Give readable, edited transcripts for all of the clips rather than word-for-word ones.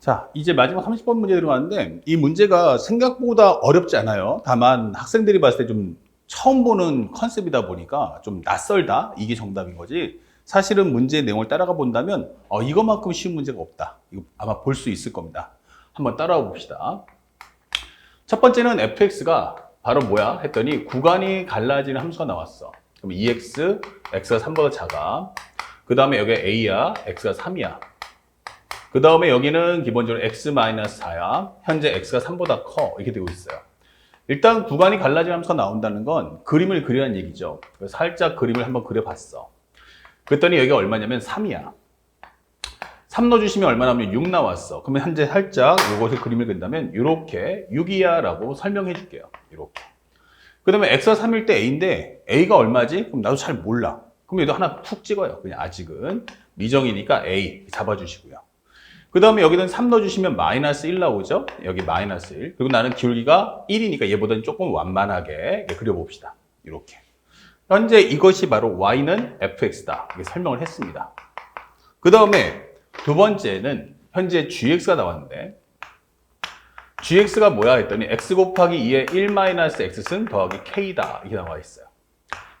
자, 이제 마지막 30번 문제 들어갔는데 이 문제가 생각보다 어렵지 않아요. 다만 학생들이 봤을 때 좀 처음 보는 컨셉이다 보니까 좀 낯설다. 이게 정답인 거지. 사실은 문제 내용을 따라가 본다면 이것만큼 쉬운 문제가 없다. 이거 아마 볼 수 있을 겁니다. 한번 따라가 봅시다. 첫 번째는 fx가 바로 뭐야? 했더니 구간이 갈라지는 함수가 나왔어. 그럼 2x, x가 3보다 작아. 그 다음에 여기 a야, x가 3이야. 그 다음에 여기는 기본적으로 x-4야. 현재 x가 3보다 커. 이렇게 되고 있어요. 일단 구간이 갈라지는 함수가 나온다는 건 그림을 그리라는 얘기죠. 그래서 살짝 그림을 한번 그려봤어. 그랬더니 여기가 얼마냐면 3이야. 3 넣어주시면 얼마 나오면 6 나왔어. 그러면 현재 살짝 이것을 그림을 그린다면 이렇게 6이야 라고 설명해 줄게요. 이렇게. 그 다음에 x가 3일 때 a인데 a가 얼마지? 그럼 나도 잘 몰라. 그럼 얘도 하나 툭 찍어요. 그냥 아직은. 미정이니까 a 잡아주시고요. 그 다음에 여기는 3 넣어주시면 마이너스 1 나오죠? 여기 마이너스 1. 그리고 나는 기울기가 1이니까 얘보다는 조금 완만하게 그려봅시다. 이렇게. 현재 이것이 바로 y는 fx다. 이렇게 설명을 했습니다. 그 다음에 두 번째는 현재 gx가 나왔는데 gx가 뭐야 했더니 x 곱하기 2의 1-x승 더하기 k다. 이렇게 나와 있어요.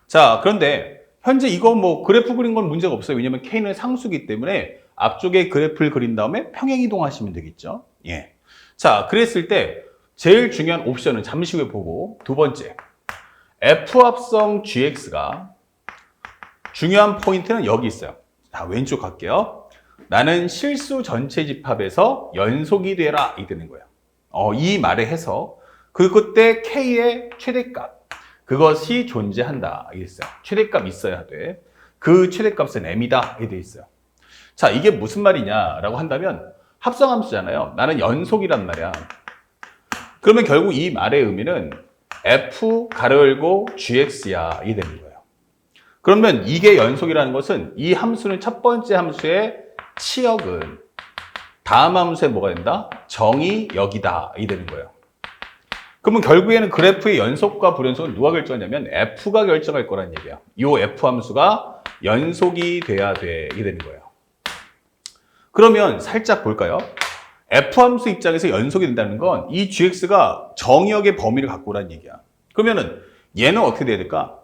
자, 그런데 현재 이거 뭐 그래프 그린 건 문제가 없어요. 왜냐면 k는 상수기 때문에 앞쪽에 그래프를 그린 다음에 평행 이동하시면 되겠죠. 예. 자, 그랬을 때 제일 중요한 옵션은 잠시 후에 보고 두 번째 F합성 GX가 중요한 포인트는 여기 있어요. 자, 왼쪽 갈게요. 나는 실수 전체 집합에서 연속이 되라 이 되는 거예요. 이 말에 해서 그때 K의 최대값 그것이 존재한다 이게 있어요. 최대값 있어야 돼. 그 최대값은 M이다 이게 돼 있어요. 자, 이게 무슨 말이냐라고 한다면 합성함수잖아요. 나는 연속이란 말이야. 그러면 결국 이 말의 의미는 f 가로 열고 gx야 이게 되는 거예요. 그러면 이게 연속이라는 것은 이 함수는 첫 번째 함수의 치역은 다음 함수에 뭐가 된다? 정의 여기다 이게 되는 거예요. 그러면 결국에는 그래프의 연속과 불연속은 누가 결정하냐면 f가 결정할 거란 얘기야. 이 f 함수가 연속이 돼야 돼 이게 되는 거예요. 그러면 살짝 볼까요? F함수 입장에서 연속이 된다는 건 이 gx가 정의역의 범위를 갖고 오라는 얘기야. 그러면은 얘는 어떻게 돼야 될까?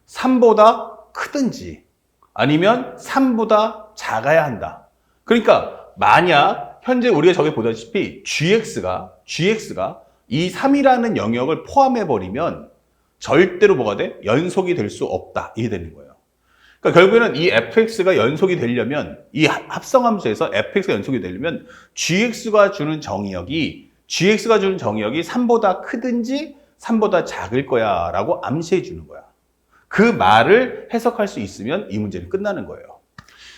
3보다 크든지 아니면 3보다 작아야 한다. 그러니까 만약 현재 우리가 저기 보다시피 gx가 이 3이라는 영역을 포함해버리면 절대로 뭐가 돼? 연속이 될 수 없다. 이게 되는 거예요. 그러니까 결국에는 이 fx가 연속이 되려면 이 합성함수에서 fx가 연속이 되려면 gx가 주는 정의역이 3보다 크든지 3보다 작을 거야 라고 암시해 주는 거야. 그 말을 해석할 수 있으면 이 문제는 끝나는 거예요.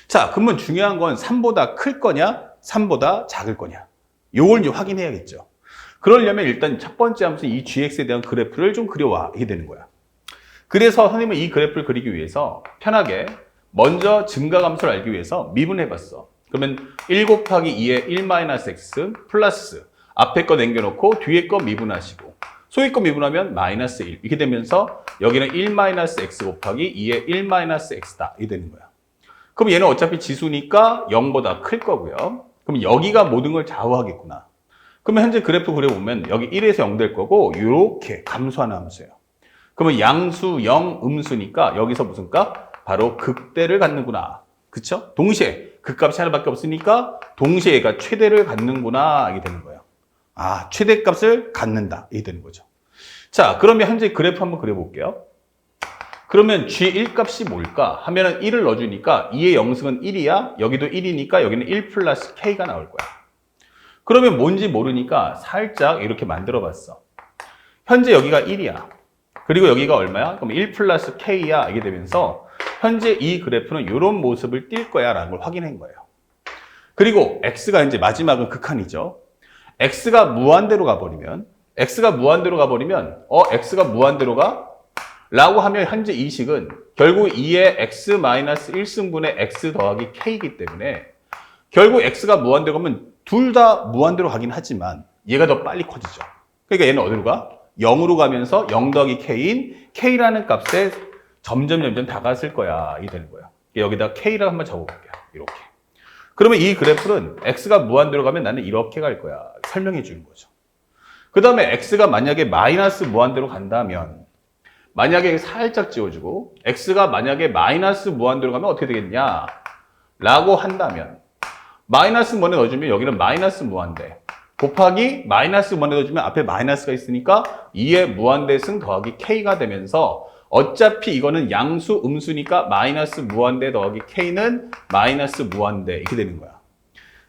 자, 그러면 중요한 건 3보다 클 거냐 3보다 작을 거냐 요걸 이제 확인해야겠죠. 그러려면 일단 첫 번째 함수 이 gx에 대한 그래프를 좀 그려와 이게 되는 거야. 그래서 선생님은 이 그래프를 그리기 위해서 편하게 먼저 증가함수를 알기 위해서 미분해봤어. 그러면 1 곱하기 2의 1-x 플러스 앞에 거 남겨놓고 뒤에 거 미분하시고 소위 거 미분하면 마이너스 1 이렇게 되면서 여기는 1-x 곱하기 2의 1-x다 이렇게 되는 거야. 그럼 얘는 어차피 지수니까 0보다 클 거고요. 그럼 여기가 모든 걸 좌우하겠구나. 그러면 현재 그래프 그려보면 여기 1에서 0 될 거고 이렇게 감소하는 함수예요. 그러면 양수 0 음수니까 여기서 무슨 값? 바로 극대를 갖는구나. 그쵸? 동시에 극값이 하나밖에 없으니까 동시에 얘가 최대를 갖는구나. 이게 되는 거예요. 아, 최대값을 갖는다. 이게 되는 거죠. 자, 그러면 현재 그래프 한번 그려볼게요. 그러면 G1 값이 뭘까? 하면은 1을 넣어주니까 2의 영승은 1이야. 여기도 1이니까 여기는 1 플러스 K가 나올 거야. 그러면 뭔지 모르니까 살짝 이렇게 만들어 봤어. 현재 여기가 1이야. 그리고 여기가 얼마야? 그럼 1 플러스 K야. 이게 되면서 현재 이 그래프는 이런 모습을 띌 거야 라는 걸 확인한 거예요. 그리고 X가 이제 마지막은 극한이죠. X가 무한대로 가버리면 X가 무한대로 가? 라고 하면 현재 이 식은 결국 2의 X-1승분의 X 더하기 K이기 때문에 결국 X가 무한대로 가면 둘 다 무한대로 가긴 하지만 얘가 더 빨리 커지죠. 그러니까 얘는 어디로 가? 0으로 가면서 0 더하기 K인 K라는 값에 점점 다가갔을 거야. 이 되는 거예요. 여기다 K라고 한번 적어볼게요. 이렇게. 그러면 이 그래프는 x가 무한대로 가면 나는 이렇게 갈 거야. 설명해 주는 거죠. 그 다음에 x가 만약에 마이너스 무한대로 간다면 만약에 살짝 지워주고 x가 만약에 마이너스 무한대로 가면 어떻게 되겠냐 라고 한다면 마이너스 무한대 넣어주면 여기는 마이너스 무한대 곱하기 마이너스 무한대 넣어주면 앞에 마이너스가 있으니까 2의 무한대승 더하기 k가 되면서 어차피 이거는 양수 음수니까 마이너스 무한대 더하기 k는 마이너스 무한대 이렇게 되는 거야.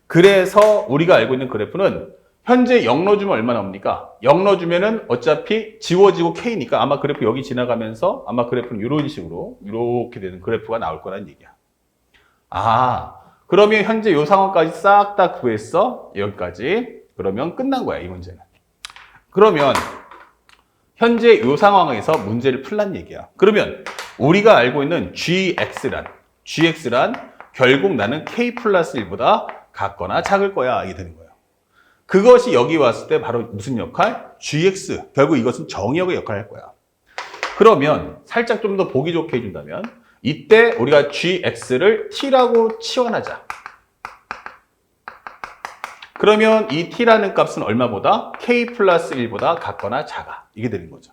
그래서 우리가 알고 있는 그래프는 현재 0 넣어주면 얼마 나옵니까? 0 넣어주면은 어차피 지워지고 k니까 아마 그래프 여기 지나가면서 아마 그래프는 이런 식으로 이렇게 되는 그래프가 나올 거란 얘기야. 아, 그러면 현재 이 상황까지 싹 다 구했어? 여기까지. 그러면 끝난 거야, 이 문제는. 그러면 현재 이 상황에서 문제를 풀란 얘기야. 그러면 우리가 알고 있는 gx란 결국 나는 k 플러스 1보다 같거나 작을 거야. 이게 되는 거예요. 그것이 여기 왔을 때 바로 무슨 역할? gx. 결국 이것은 정의역의 역할을 할 거야. 그러면 살짝 좀 더 보기 좋게 해준다면 이때 우리가 gx를 t라고 치환하자. 그러면 이 t라는 값은 얼마보다? k 플러스 1보다 같거나 작아. 이게 되는 거죠.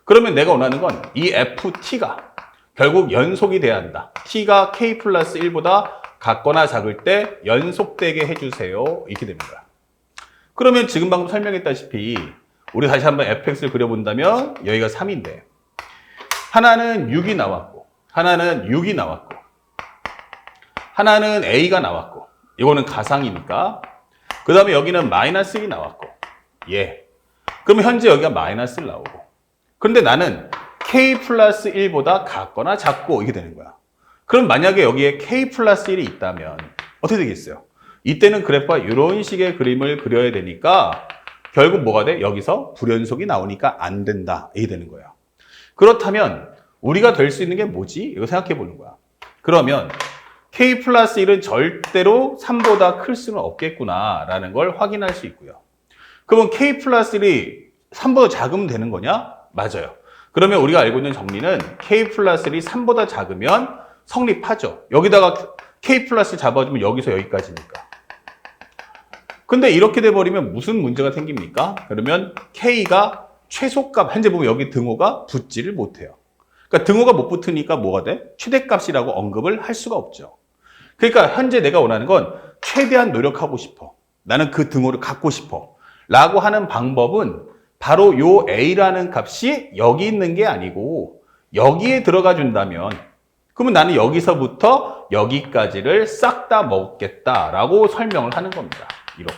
그러면 내가 원하는 건 이 ft가 결국 연속이 돼야 한다. t가 k 플러스 1보다 같거나 작을 때 연속되게 해주세요. 이렇게 되는 거야. 그러면 지금 방금 설명했다시피 우리 다시 한번 fx를 그려본다면 여기가 3인데 하나는 6이 나왔고 하나는 6이 나왔고 하나는 a가 나왔고 이거는 가상이니까 그 다음에 여기는 마이너스 1이 나왔고 예. 그러면 현재 여기가 마이너스 1 나오고 그런데 나는 k 플러스 1보다 같거나 작고 이게 되는 거야. 그럼 만약에 여기에 k 플러스 1이 있다면 어떻게 되겠어요? 이때는 그래프가 이런 식의 그림을 그려야 되니까 결국 뭐가 돼? 여기서 불연속이 나오니까 안 된다. 이게 되는 거예요. 그렇다면 우리가 될 수 있는 게 뭐지? 이거 생각해 보는 거야. 그러면 k 플러스 1은 절대로 3보다 클 수는 없겠구나 라는 걸 확인할 수 있고요. 그러면 k 플러스 1이 3보다 작으면 되는 거냐? 맞아요. 그러면 우리가 알고 있는 정리는 k 플러스 1이 3보다 작으면 성립하죠. 여기다가 k 플러스 1 잡아주면 여기서 여기까지니까. 근데 이렇게 돼버리면 무슨 문제가 생깁니까? 그러면 k가 최소값, 현재 보면 여기 등호가 붙지를 못해요. 그러니까 등호가 못 붙으니까 뭐가 돼? 최대값이라고 언급을 할 수가 없죠. 그러니까 현재 내가 원하는 건 최대한 노력하고 싶어. 나는 그 등호를 갖고 싶어. 라고 하는 방법은 바로 요 a라는 값이 여기 있는 게 아니고 여기에 들어가 준다면 그러면 나는 여기서부터 여기까지를 싹 다 먹겠다라고 설명을 하는 겁니다. 이렇게.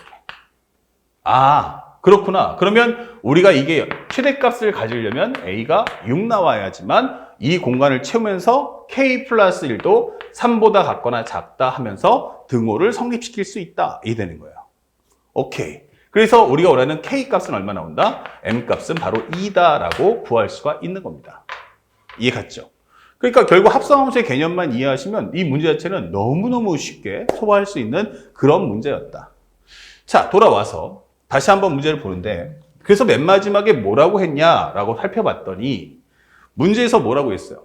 아, 그렇구나. 그러면 우리가 이게 최대값을 가지려면 a가 6 나와야지만 이 공간을 채우면서 k 플러스 1도 3보다 같거나 작다 하면서 등호를 성립시킬 수 있다. 이 되는 거예요. 오케이. 그래서 우리가 원하는 k 값은 얼마 나온다? m 값은 바로 2다라고 구할 수가 있는 겁니다. 이해 갔죠? 그러니까 결국 합성함수의 개념만 이해하시면 이 문제 자체는 너무너무 쉽게 소화할 수 있는 그런 문제였다. 자, 돌아와서 다시 한번 문제를 보는데 그래서 맨 마지막에 뭐라고 했냐라고 살펴봤더니 문제에서 뭐라고 했어요?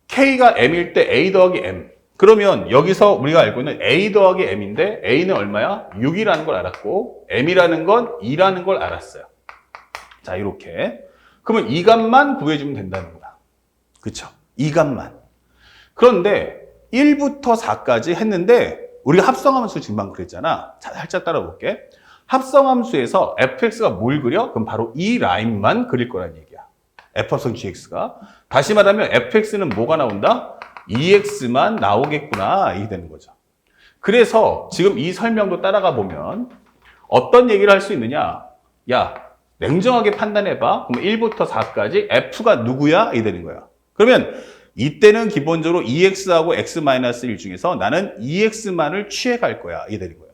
k가 m일 때 a 더하기 m. 그러면 여기서 우리가 알고 있는 a 더하기 m인데 a는 얼마야? 6이라는 걸 알았고 m이라는 건 2라는 걸 알았어요. 자, 이렇게. 그러면 이 값만 구해주면 된다는 거야. 그쵸? 이 값만. 그런데 1부터 4까지 했는데 우리가 합성함수 지금 그랬잖아. 자, 살짝 따라볼게. 합성함수에서 fx가 뭘 그려? 그럼 바로 이 라인만 그릴 거란 얘기야. f 합성 gx가. 다시 말하면 fx는 뭐가 나온다? 2x만 나오겠구나. 이게 되는 거죠. 그래서 지금 이 설명도 따라가 보면 어떤 얘기를 할 수 있느냐? 야, 냉정하게 판단해봐. 그럼 1부터 4까지 f가 누구야? 이게 되는 거야. 그러면 이때는 기본적으로 2x하고 x-1 중에서 나는 2x만을 취해갈 거야. 이게 되는 거예요.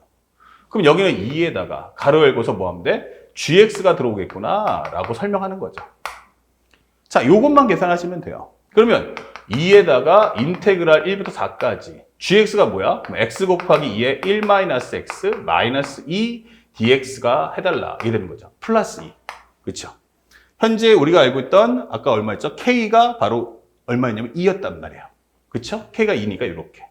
그럼 여기는 2에다가 가로 열고서 뭐 하면 돼? gx가 들어오겠구나 라고 설명하는 거죠. 자, 요것만 계산하시면 돼요. 그러면 2에다가 인테그랄 1부터 4까지 gx가 뭐야? 그럼 x 곱하기 2에 1-x 마이너스 2 dx가 해달라. 이게 되는 거죠. 플러스 2. 그렇죠? 현재 우리가 알고 있던 아까 얼마였죠? k가 바로 얼마였냐면 2였단 말이에요. 그렇죠? k가 2니까 이렇게.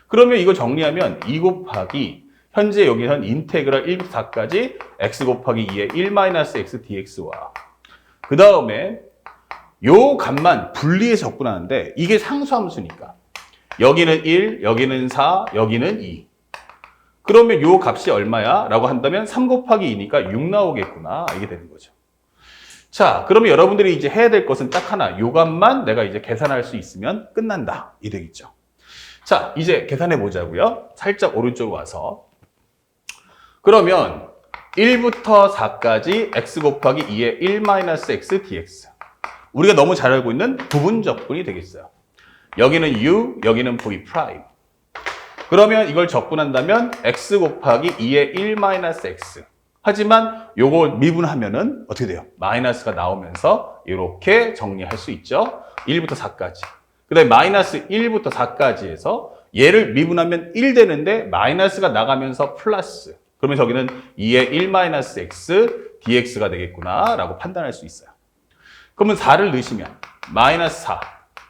그러면 이거 정리하면 2 곱하기 현재 여기선 인테그랄 1부터 4까지 x 곱하기 2의 1-x dx와 그 다음에 요 값만 분리해서 접근하는데 이게 상수함수니까 여기는 1, 여기는 4, 여기는 2. 그러면 요 값이 얼마야? 라고 한다면 3 곱하기 2니까 6 나오겠구나. 이게 되는 거죠. 자, 그러면 여러분들이 이제 해야 될 것은 딱 하나. 요 값만 내가 이제 계산할 수 있으면 끝난다. 이 되겠죠. 자, 이제 계산해 보자고요. 살짝 오른쪽으로 와서. 그러면 1부터 4까지 x 곱하기 2의 1-x dx. 우리가 너무 잘 알고 있는 부분 적분이 되겠어요. 여기는 u, 여기는 v 프라임. 그러면 이걸 적분한다면 x 곱하기 2의 1-x. 하지만 요거 미분하면은 어떻게 돼요? 마이너스가 나오면서 이렇게 정리할 수 있죠. 1부터 4까지. 그 다음에 마이너스 1부터 4까지에서 얘를 미분하면 1 되는데 마이너스가 나가면서 플러스. 그러면 저기는 2의 1-x dx가 되겠구나 라고 판단할 수 있어요. 그러면 4를 넣으시면 마이너스 4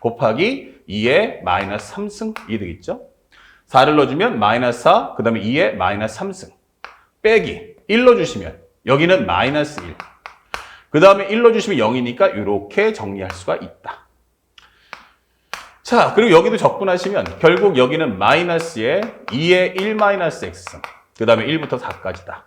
곱하기 2의 마이너스 3승 이 되겠죠. 4를 넣어주면 마이너스 4, 그 다음에 2의 마이너스 3승. 빼기 1 넣어주시면 여기는 마이너스 1. 그 다음에 1 넣어주시면 0이니까 이렇게 정리할 수가 있다. 자, 그리고 여기도 적분하시면 결국 여기는 마이너스에 2의 1-x승. 그 다음에 1부터 4까지다.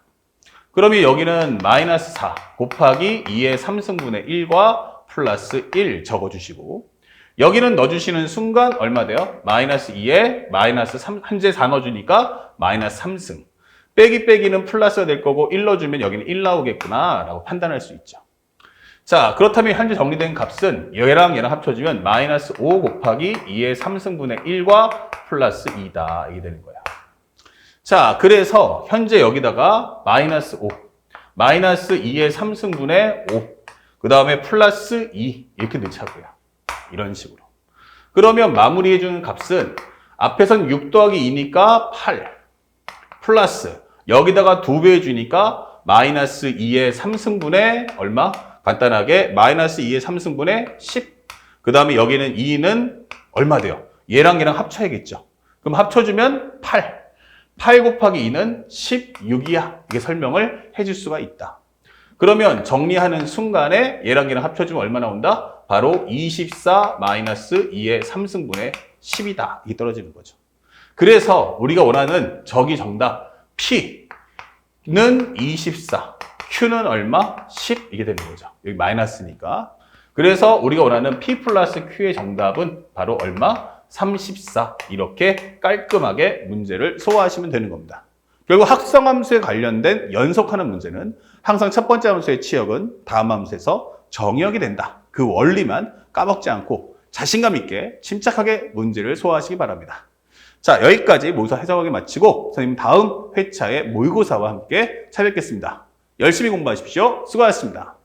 그러면 여기는 마이너스 4 곱하기 2의 3승분의 1과 플러스 1 적어주시고 여기는 넣어주시는 순간 얼마 돼요? 마이너스 2에 마이너스 3, 현재 4 넣어주니까 마이너스 3승. 빼기 빼기는 플러스가 될 거고 1 넣어주면 여기는 1 나오겠구나 라고 판단할 수 있죠. 자, 그렇다면 현재 정리된 값은 얘랑 얘랑 합쳐주면 마이너스 5 곱하기 2의 3승분의 1과 플러스 2다. 이게 되는 거야. 자, 그래서 현재 여기다가 마이너스 5, 마이너스 2의 3승분의 5, 그 다음에 플러스 2 이렇게 넣자고요. 이런 식으로. 그러면 마무리해주는 값은 앞에선 6 더하기 2니까 8 플러스 여기다가 2배 해주니까 마이너스 2의 3승분의 얼마? 간단하게 마이너스 2의 3승분의 10. 그 다음에 여기는 2는 얼마 돼요? 얘랑 얘랑 합쳐야겠죠. 그럼 합쳐주면 8. 8 곱하기 2는 16이야. 이게 설명을 해줄 수가 있다. 그러면 정리하는 순간에 얘랑 얘랑 합쳐주면 얼마 나온다? 바로 24 마이너스 2의 3승분의 10이다. 이게 떨어지는 거죠. 그래서 우리가 원하는 저기 정답 P는 24, Q는 얼마? 10 이게 되는 거죠. 여기 마이너스니까. 그래서 우리가 원하는 P 플러스 Q의 정답은 바로 얼마? 34 이렇게 깔끔하게 문제를 소화하시면 되는 겁니다. 결국 합성함수에 관련된 연속하는 문제는 항상 첫 번째 함수의 치역은 다음 함수에서 정의역이 된다. 그 원리만 까먹지 않고 자신감 있게 침착하게 문제를 소화하시기 바랍니다. 자, 여기까지 모의고사 해석하기 마치고 선생님 다음 회차에 모의고사와 함께 찾아뵙겠습니다. 열심히 공부하십시오. 수고하셨습니다.